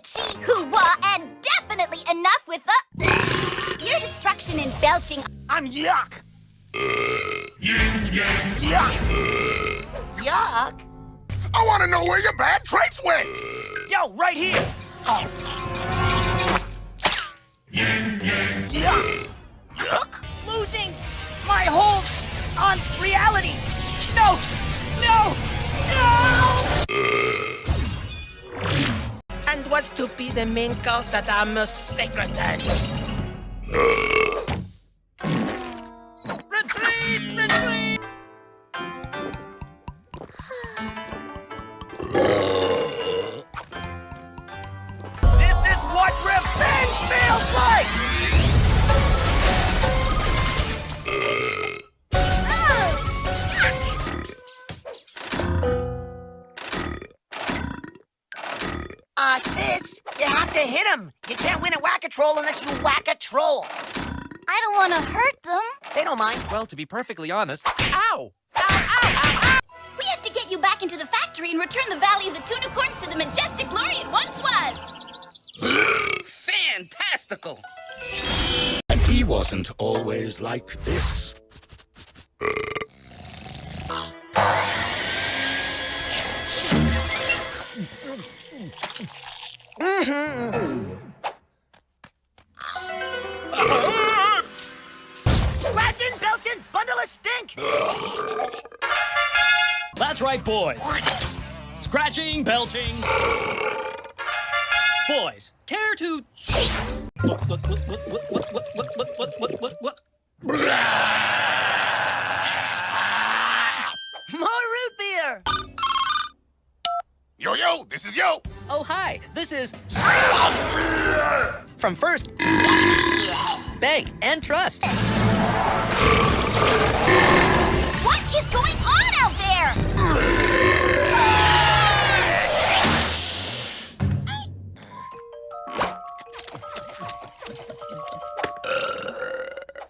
chee, hoo-wah, and definitely enough with the... Your destruction and belching. I'm yuck. Yin yang. Yuck. Yuck? I want to know where your bad traits went. Yo, right here. Yin yang. Yuck. Yuck. Losing my hold on reality. No, no, no! And was to be the main cause that our most sacred dance. Retreat! Retreat! This is what revenge feels like! Sis, you have to hit him. You can't win a whack-a-troll unless you whack a troll. I don't want to hurt them. They don't mind. Well, to be perfectly honest... Ow! Ow, ow, ow, ow! We have to get you back into the factory and return the Valley of the Tunicorns to the majestic glory it once was. Fantastical! And he wasn't always like this. Scratching, belching, bundle of stink! That's right, boys. Scratching, belching. Boys, care to... More root beer! Yo, this is Yo. Oh, hi. This is... From First... Bank and Trust. What is going on out there?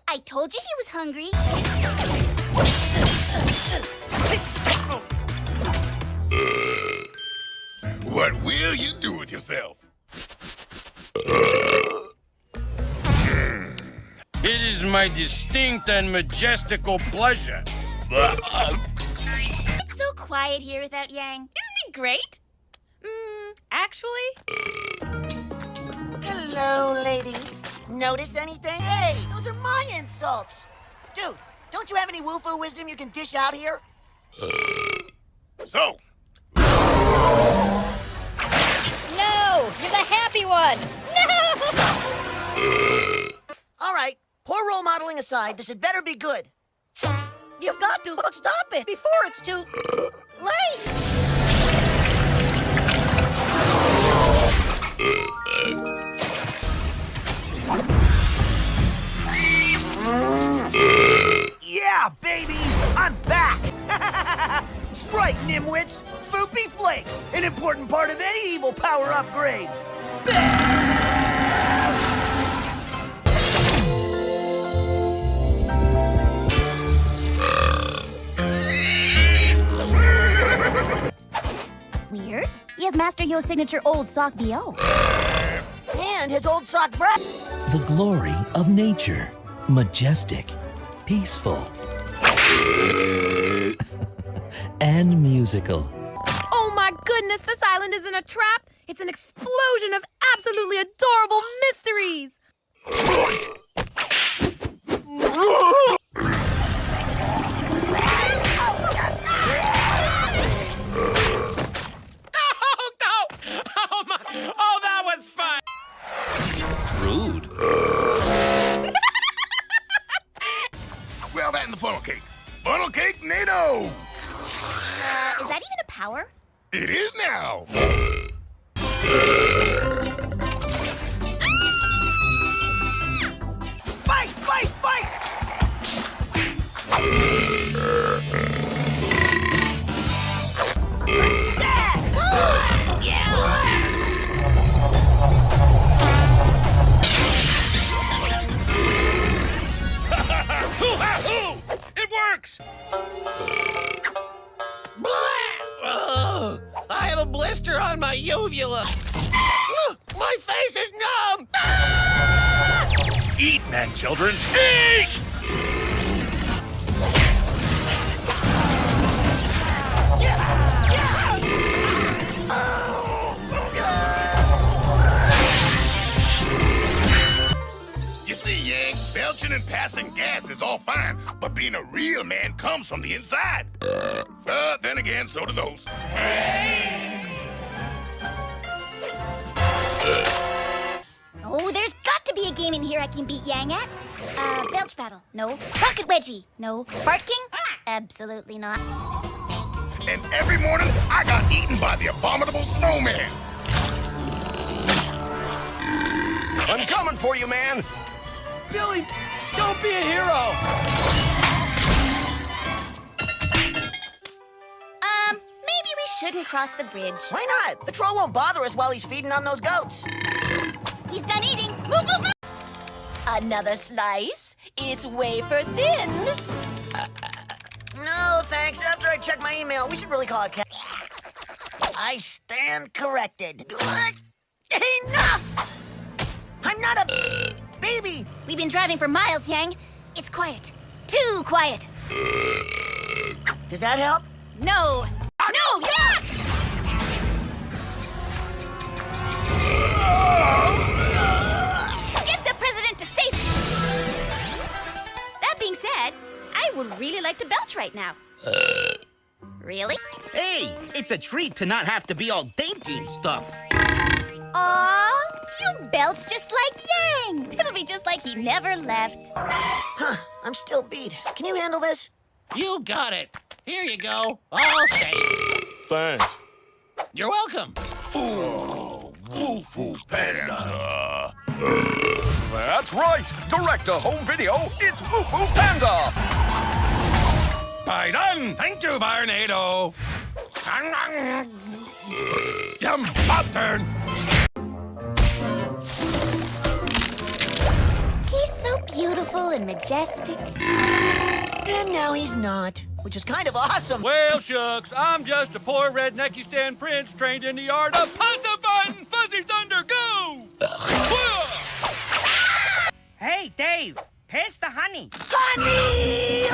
I told you he was hungry. What will you do with yourself? It is my distinct and majestical pleasure. It's so quiet here without Yang. Isn't it great? Actually? Hello, ladies. Notice anything? Hey, those are my insults. Dude, don't you have any woo-foo wisdom you can dish out here? So, No! You're the happy one! No! All right, poor role modeling aside, this had better be good. You've got to stop it before it's too late. Yeah, baby! I'm back! That's right, Nimwits! Foopy Flakes! An important part of any evil power upgrade! Weird. He has Master Yo's signature old sock BO. And his old sock breath. The glory of nature. Majestic, peaceful, and musical. Oh my goodness, this island isn't a trap! It's an explosion of absolutely adorable mysteries! Oh, that was fun! Rude. well, that and the funnel cake. Funnel cake NATO! Is that even a power? It is now! Fight, fight, fight! My face is numb! Eat, men, children. Eat! You see, Yang, belching and passing gas is all fine, but being a real man comes from the inside. Then again, so do those. Oh, there's got to be a game in here I can beat Yang at. Belch battle. No. Rocket wedgie. No. Barking? Absolutely not. And every morning, I got eaten by the abominable snowman. I'm coming for you, man! Billy, don't be a hero! Maybe we shouldn't cross the bridge. Why not? The troll won't bother us while he's feeding on those goats. He's done eating. Move, move, move. Another slice? It's wafer thin. No, thanks. After I check my email, we should really call it cat. I stand corrected. Enough! I'm not a baby. We've been driving for miles, Yang. It's quiet. Too quiet. Does that help? No. No, yuck! Get the president to safety! That being said, I would really like to belch right now. Really? Hey, it's a treat to not have to be all dainty and stuff. Aw, you belch just like Yang. It'll be just like he never left. Huh, I'm still beat. Can you handle this? You got it. Here you go. All safe. Thanks. You're welcome. Woo-foo Panda. That's right. Direct to home video, it's Woo-foo Panda. Bye done. Thank you, Varnado. Yum, Bob's turn. He's so beautiful and majestic. And now he's not, which is kind of awesome. Well, shucks, I'm just a poor redneckistan prince trained in the art of pontificating fuzzy thunder. Go! Hey, Dave, pass the honey. Honey!